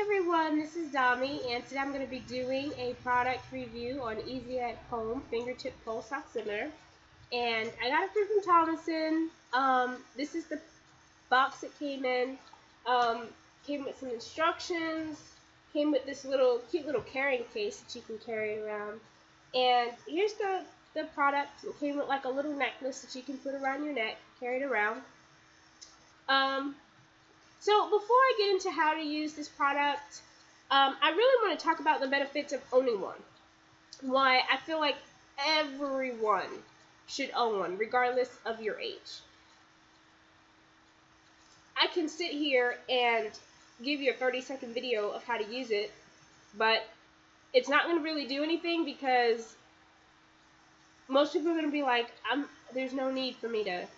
everyone, this is Dami, and today I'm going to be doing a product review on Easy at Home Fingertip Pulse Oximeter. And I got it from Thomason. This is the box it came in. Came with some instructions, came with this cute little carrying case that you can carry around. And here's the product. It came with like a little necklace that you can put around your neck, carry it around. So before I get into how to use this product, I really want to talk about the benefits of owning one. Why I feel like everyone should own one, regardless of your age. I can sit here and give you a 30-second video of how to use it, but it's not going to really do anything because most people are going to be like, there's no need for me to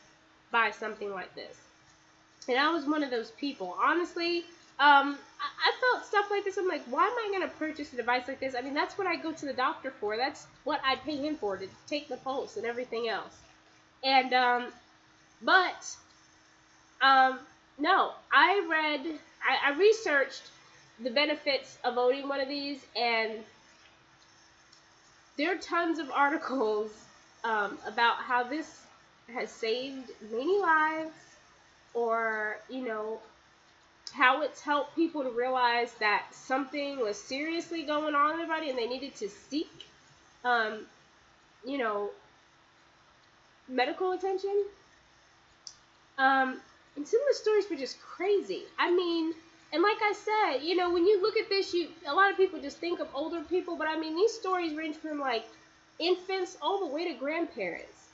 buy something like this. And I was one of those people. Honestly, I felt stuff like this. I'm like, why am I going to purchase a device like this? I mean, that's what I go to the doctor for. That's what I pay him for, to take the pulse and everything else. And, no, I researched the benefits of owning one of these, and there are tons of articles about how this has saved many lives, or, how it's helped people to realize that something was seriously going on in their body and they needed to seek, medical attention. And some of the stories were just crazy. I mean, and like I said, when you look at this, a lot of people just think of older people, but I mean, these stories range from like infants all the way to grandparents.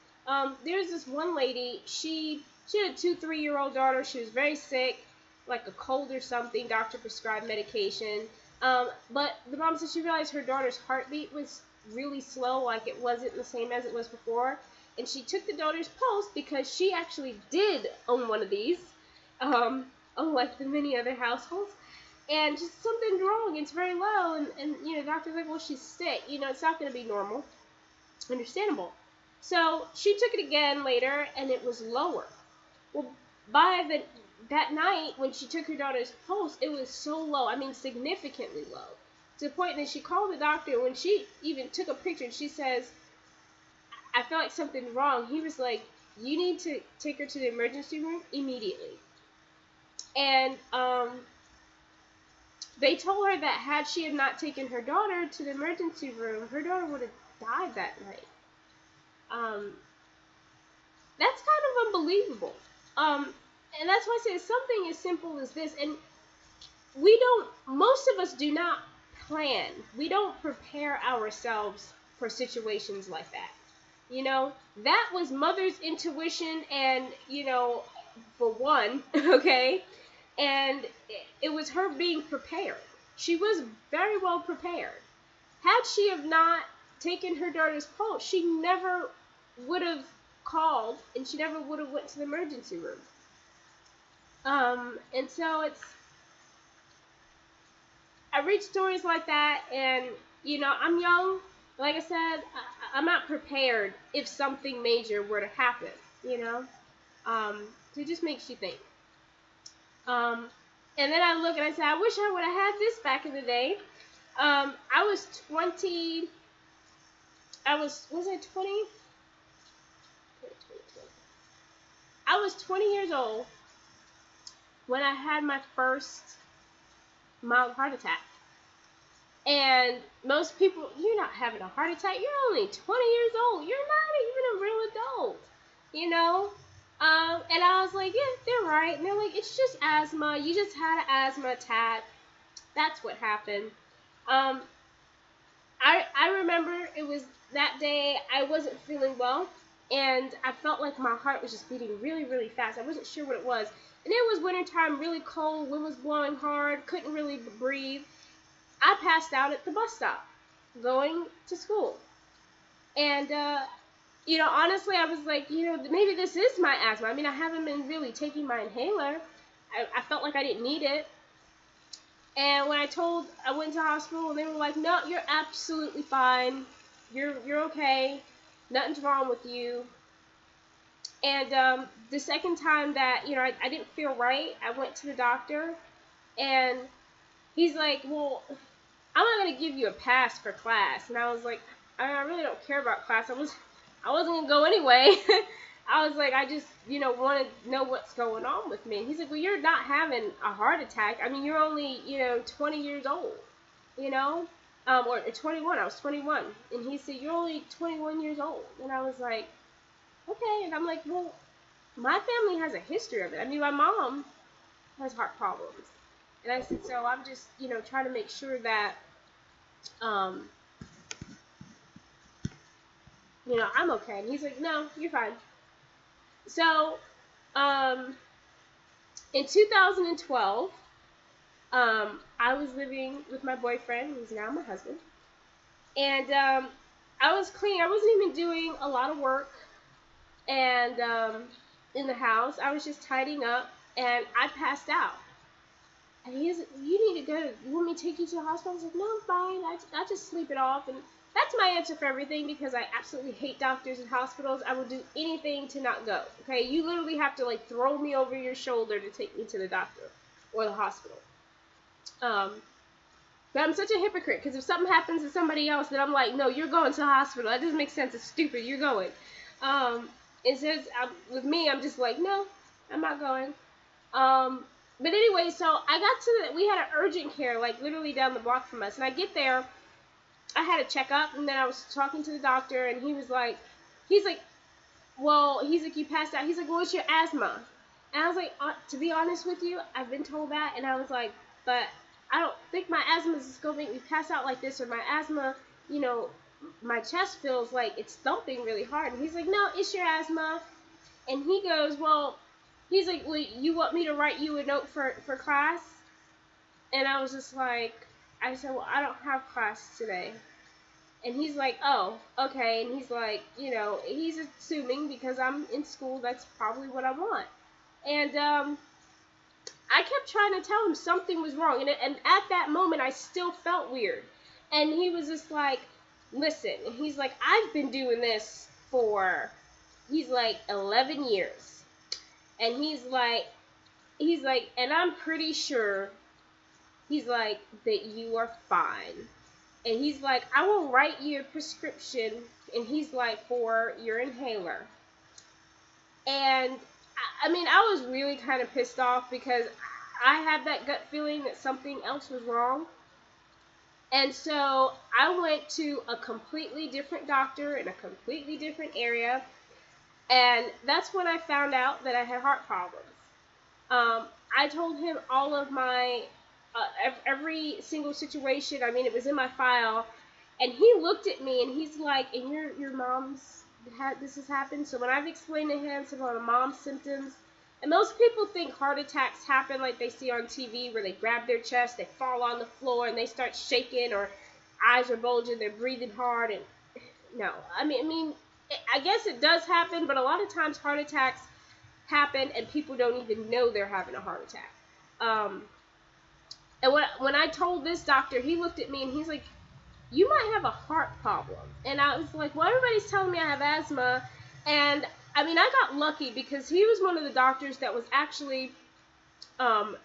There's this one lady, she had a 2-3-year-old daughter. She was very sick, like a cold or something. Doctor prescribed medication. But the mom said she realized her daughter's heartbeat was really slow, like it wasn't the same as it was before. And she took the daughter's pulse because she actually did own one of these, unlike the many other households. And just something's wrong. It's very low. And the doctor's like, well, she's sick. It's not going to be normal. Understandable. So she took it again later, and it was lower. Well, by that night, when she took her daughter's pulse, it was so low, I mean significantly low, to the point that she called the doctor. When she even took a picture, she says, I feel like something's wrong. He was like, you need to take her to the emergency room immediately. And they told her that had she had not taken her daughter to the emergency room, her daughter would have died that night. That's kind of unbelievable. And that's why I say something as simple as this, and most of us do not plan. We don't prepare ourselves for situations like that. That was mother's intuition, and, for one, okay, and it was her being prepared. She was very well prepared. Had she have not taken her daughter's pulse, she never would have called, and she never would have went to the emergency room. And so I read stories like that, and, I'm young. Like I said, I'm not prepared if something major were to happen, So it just makes you think. And then I look and I say, I wish I would have had this back in the day. I was 20, was I 20? I was 20 years old when I had my first mild heart attack. And most people, you're not having a heart attack. You're only 20 years old. You're not even a real adult, And I was like, yeah, they're right. And they're like, it's just asthma. You just had an asthma attack. That's what happened. I remember it was that day I wasn't feeling well. And I felt like my heart was just beating really, really fast. I wasn't sure what it was. And it was wintertime, really cold. Wind was blowing hard. Couldn't really breathe. I passed out at the bus stop going to school. And, honestly, I was like, maybe this is my asthma. I mean, I haven't been really taking my inhaler. I felt like I didn't need it. And when I went to hospital, and they were like, no, you're absolutely fine. You're okay. Nothing's wrong with you. And the second time that, I didn't feel right, I went to the doctor, and he's like, well, I'm not gonna give you a pass for class. And I was like, I really don't care about class. I wasn't gonna go anyway. I was like, I just, want to know what's going on with me. And he's like, well, you're not having a heart attack. I mean, you're only, 20 years old, or 21. I was 21. And he said, you're only 21 years old. And I was like, okay. And I'm like, well, my family has a history of it. I mean, my mom has heart problems. And I said, so I'm just, trying to make sure that, I'm okay. And he's like, no, you're fine. So, in 2012, I was living with my boyfriend, who's now my husband, and I was clean. I wasn't even doing a lot of work, and in the house, I was just tidying up, and I passed out. And he's like, you need to go. You want me to take you to the hospital? I was like, no, I'm fine. I just sleep it off. And that's my answer for everything, because I absolutely hate doctors and hospitals. I will do anything to not go. Okay, you literally have to like throw me over your shoulder to take me to the doctor or the hospital. But I'm such a hypocrite, because if something happens to somebody else, then I'm like, no, you're going to the hospital. That doesn't make sense. It's stupid. You're going. It says with me, I'm just like, no, I'm not going. But anyway, so I got we had an urgent care, like literally down the block from us. And I get there, I had a checkup, and then I was talking to the doctor, and he's like, you passed out. He's like, well, what's your asthma? And I was like, to be honest with you, I've been told that. And I was like, but I don't think my asthma is going to make me pass out like this, or my asthma, my chest feels like it's thumping really hard. And he's like, no, it's your asthma. And he goes, he's like, well, you want me to write you a note for class? And I was just like, I said, well, I don't have class today. And he's like, oh, okay. And he's like, he's assuming because I'm in school, that's probably what I want. And I kept trying to tell him something was wrong. And at that moment, I still felt weird. And he was just like, listen. And he's like, I've been doing this for, 11 years. And he's like, and I'm pretty sure, he's like, that you are fine. And he's like, I will write you a prescription, and he's like, for your inhaler. And, I mean, I was really kind of pissed off, because I had that gut feeling that something else was wrong. And so I went to a completely different doctor in a completely different area. And that's when I found out that I had heart problems. I told him all of my, every single situation. I mean, it was in my file. And he looked at me, and he's like, and your mom's this has happened? So when I've explained to him some of my mom's symptoms, and most people think heart attacks happen like they see on TV, where they grab their chest, they fall on the floor, and they start shaking, or eyes are bulging, they're breathing hard. And no, I mean, I guess it does happen, but a lot of times heart attacks happen and people don't even know they're having a heart attack. And when I told this doctor, he looked at me and he's like, you might have a heart problem. And I was like, well, everybody's telling me I have asthma. And I mean, I got lucky, because he was one of the doctors that was actually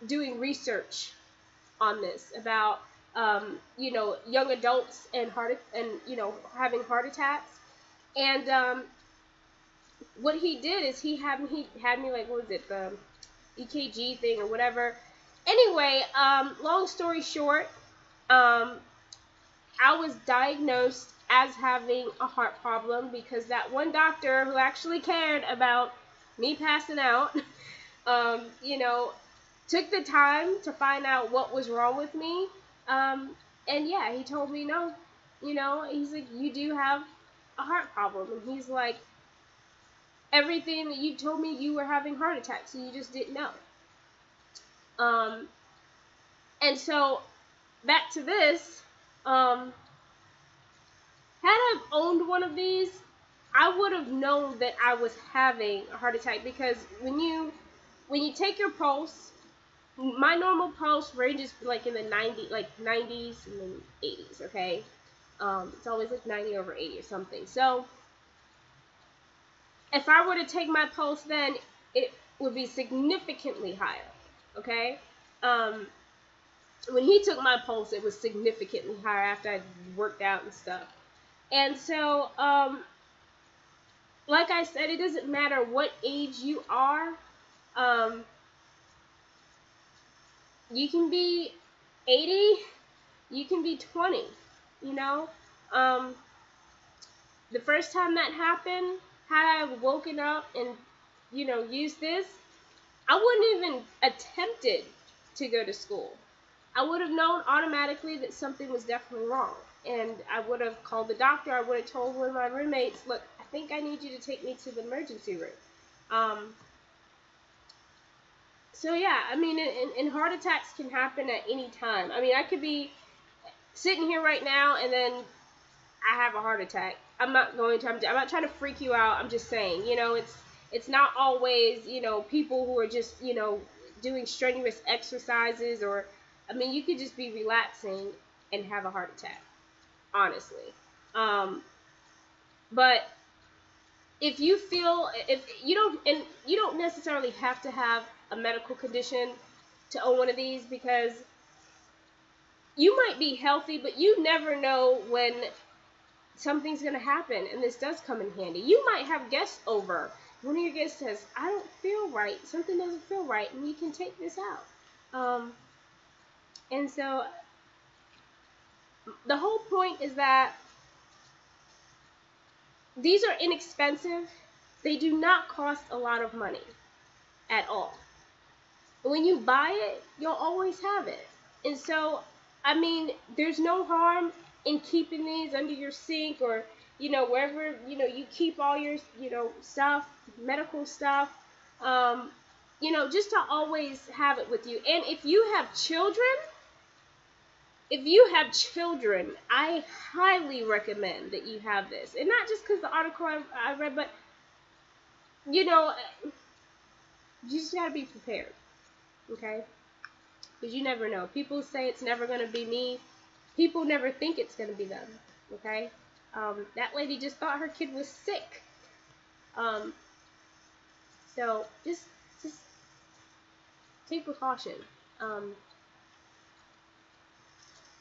doing research on this about, young adults and having heart attacks. And what he did is he had me like, what was it, the EKG thing or whatever. Anyway, long story short, I was diagnosed as having a heart problem, because that one doctor who actually cared about me passing out, took the time to find out what was wrong with me. And yeah, he told me, no, he's like, you do have a heart problem. And he's like, everything that you told me, you were having heart attacks, and you just didn't know. And so back to this, had I owned one of these, I would have known that I was having a heart attack, because when you take your pulse, my normal pulse ranges like in the 90s and then 80s, okay? It's always like 90 over 80 or something. So if I were to take my pulse then, it would be significantly higher, okay? when he took my pulse, it was significantly higher after I worked out and stuff. And so, like I said, it doesn't matter what age you are. You can be 80, you can be 20, you know. The first time that happened, had I woken up and, used this, I wouldn't even attempted to go to school. I would have known automatically that something was definitely wrong. And I would have called the doctor. I would have told one of my roommates, look, I think I need you to take me to the emergency room. So yeah, I mean, and heart attacks can happen at any time. I mean, I could be sitting here right now and then I have a heart attack. I'm not trying to freak you out. I'm just saying, it's not always, people who are just, doing strenuous exercises, or, I mean, you could just be relaxing and have a heart attack, honestly. But if you don't necessarily have to have a medical condition to own one of these, because you might be healthy, but you never know when something's going to happen, and this does come in handy. You might have guests over. One of your guests says, I don't feel right. Something doesn't feel right, and you can take this out. And so the whole point is that these are inexpensive. They do not cost a lot of money at all. When you buy it, you'll always have it. And so, I mean, there's no harm in keeping these under your sink, or, wherever, you keep all your, stuff, medical stuff, just to always have it with you. And if you have children, I highly recommend that you have this. And not just because the article I read, but, you just got to be prepared, okay? Because you never know. People say it's never going to be me. People never think it's going to be them, okay? That lady just thought her kid was sick. So just take precaution.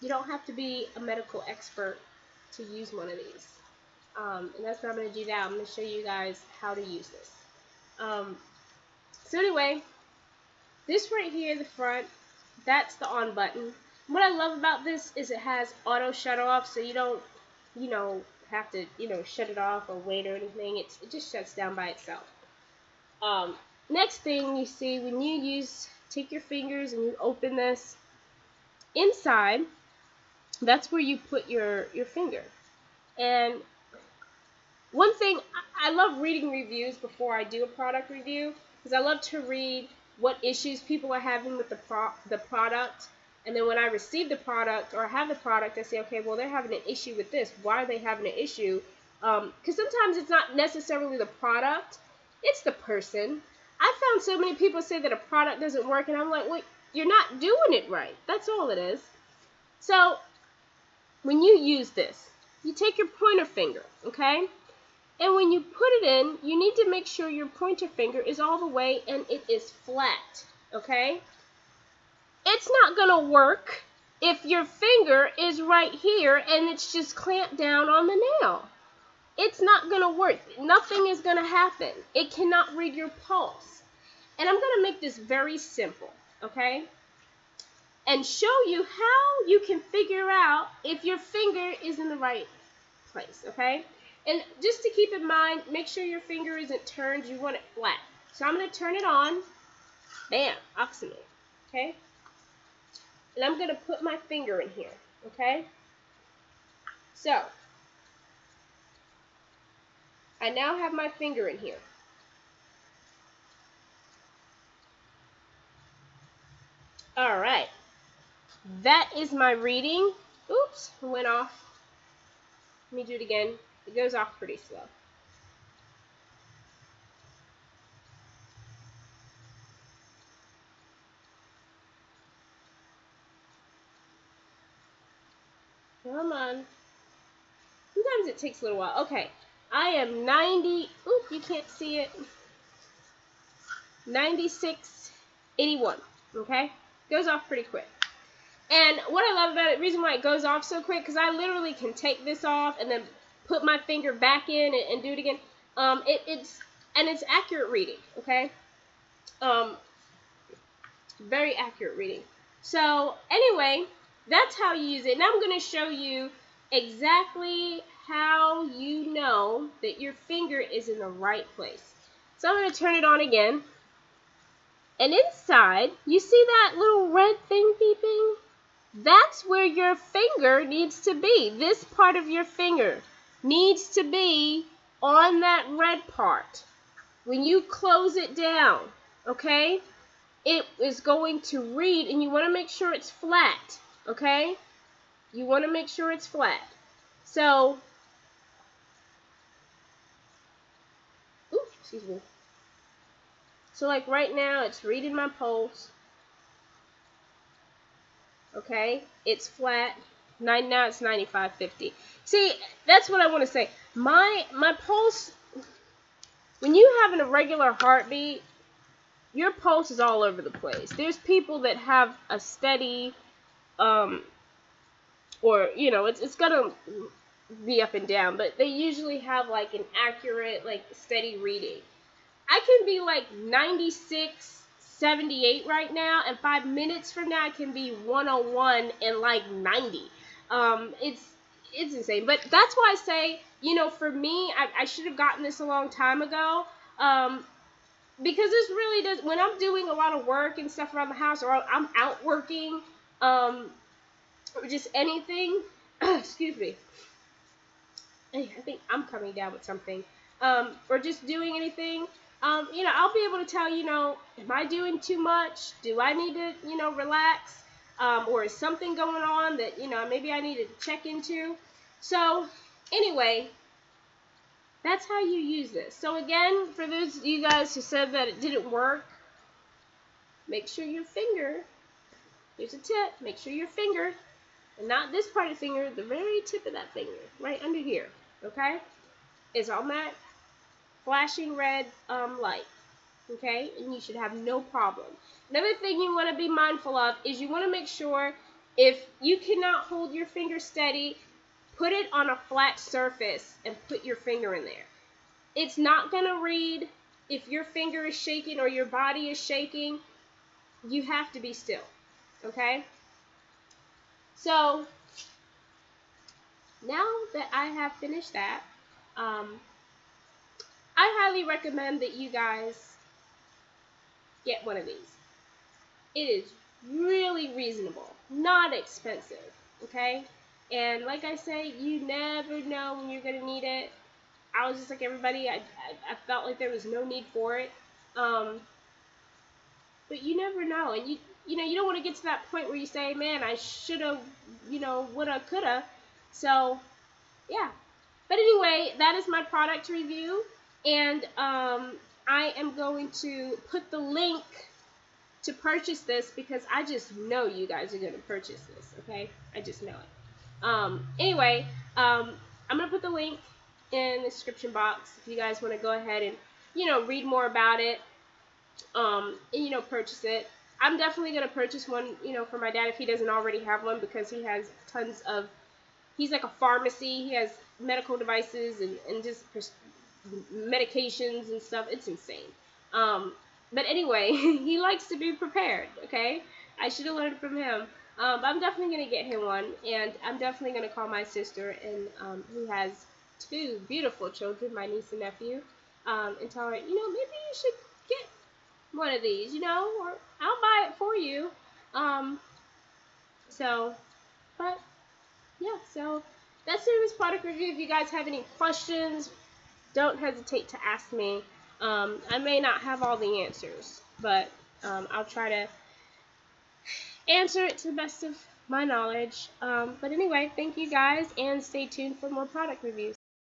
You don't have to be a medical expert to use one of these. And that's what I'm going to do now. I'm going to show you guys how to use this. So anyway, this right here, the front, that's the on button. What I love about this is it has auto shut off, so you don't, have to, shut it off or wait or anything. It just shuts down by itself. Next thing you see, when you take your fingers and you open this, inside, that's where you put your finger. And one thing, I love reading reviews before I do a product review, because I love to read what issues people are having with the product. And then when I receive the product or have the product, I say, okay, well, they're having an issue with this. Why are they having an issue? Because sometimes it's not necessarily the product, it's the person. I found so many people say that a product doesn't work, and I'm like, well, you're not doing it right. That's all it is. So when you use this, you take your pointer finger, okay? And when you put it in, you need to make sure your pointer finger is all the way and it is flat, okay? It's not going to work if your finger is right here and it's just clamped down on the nail. It's not going to work. Nothing is going to happen. It cannot read your pulse. And I'm going to make this very simple, okay? And show you how you can figure out if your finger is in the right place, okay? And just to keep in mind, make sure your finger isn't turned. You want it flat. So I'm going to turn it on. Bam, Oximeter, okay? And I'm going to put my finger in here, okay? So, I now have my finger in here. All right. That is my reading. Oops, it went off. Let me do it again. It goes off pretty slow. Come on. Sometimes it takes a little while. Okay. I am 90. Oop, you can't see it. 96.81. Okay? Goes off pretty quick. And what I love about it, the reason why it goes off so quick, because I literally can take this off and then put my finger back in and do it again. It's accurate reading, okay? Very accurate reading. So anyway, that's how you use it. Now I'm going to show you exactly how you know that your finger is in the right place. So I'm going to turn it on again. And inside, you see that little red thing beeping? That's where your finger needs to be. This part of your finger needs to be on that red part. When you close it down, okay, it is going to read, and you want to make sure it's flat, okay? You want to make sure it's flat. So, excuse me. So like right now, it's reading my pulse. Okay, it's flat. Now it's 95.50. See, that's what I want to say. My pulse, when you have an irregular heartbeat, your pulse is all over the place. There's people that have a steady, or it's gonna be up and down, but they usually have like an accurate, like steady reading. I can be like 96, 78 right now, and 5 minutes from now I can be 101 and like 90. It's insane. But that's why I say, for me, I should have gotten this a long time ago. Because this really does, when I'm doing a lot of work and stuff around the house, or I'm out working, or just anything, excuse me, I think I'm coming down with something, or just doing anything, I'll be able to tell, am I doing too much? Do I need to, relax? Or is something going on that, maybe I need to check into? So, anyway, that's how you use this. So again, for those of you guys who said that it didn't work, make sure your finger, here's a tip, make sure your finger, and not this part of the finger, the very tip of that finger, right under here, okay, is on that flashing red light, okay, and you should have no problem. Another thing you want to be mindful of is you want to make sure, if you cannot hold your finger steady, put it on a flat surface and put your finger in there. It's not going to read. If your finger is shaking or your body is shaking, you have to be still, okay? So, now that I have finished that, I highly recommend that you guys get one of these. It is really reasonable, not expensive, okay? And like I say, you never know when you're going to need it. I was just like everybody. I felt like there was no need for it. But you never know. And you don't want to get to that point where you say, man, I should have, woulda, coulda. So, yeah. But anyway, that is my product review. And I am going to put the link to purchase this because I just know you guys are going to purchase this, okay? I just know it. Anyway, I'm going to put the link in the description box if you guys want to go ahead and, read more about it, and, purchase it. I'm definitely going to purchase one, for my dad if he doesn't already have one, because he has tons of, he's like a pharmacy. He has medical devices and just medications and stuff. It's insane. But anyway, he likes to be prepared, okay? I should have learned from him. But I'm definitely going to get him one, and I'm definitely going to call my sister, and who has 2 beautiful children, my niece and nephew, and tell her, maybe you should get one of these, or I'll buy it for you. But yeah, so that's this product review. If you guys have any questions, don't hesitate to ask me. I may not have all the answers, but I'll try to answer it to the best of my knowledge. But anyway, thank you guys, and stay tuned for more product reviews.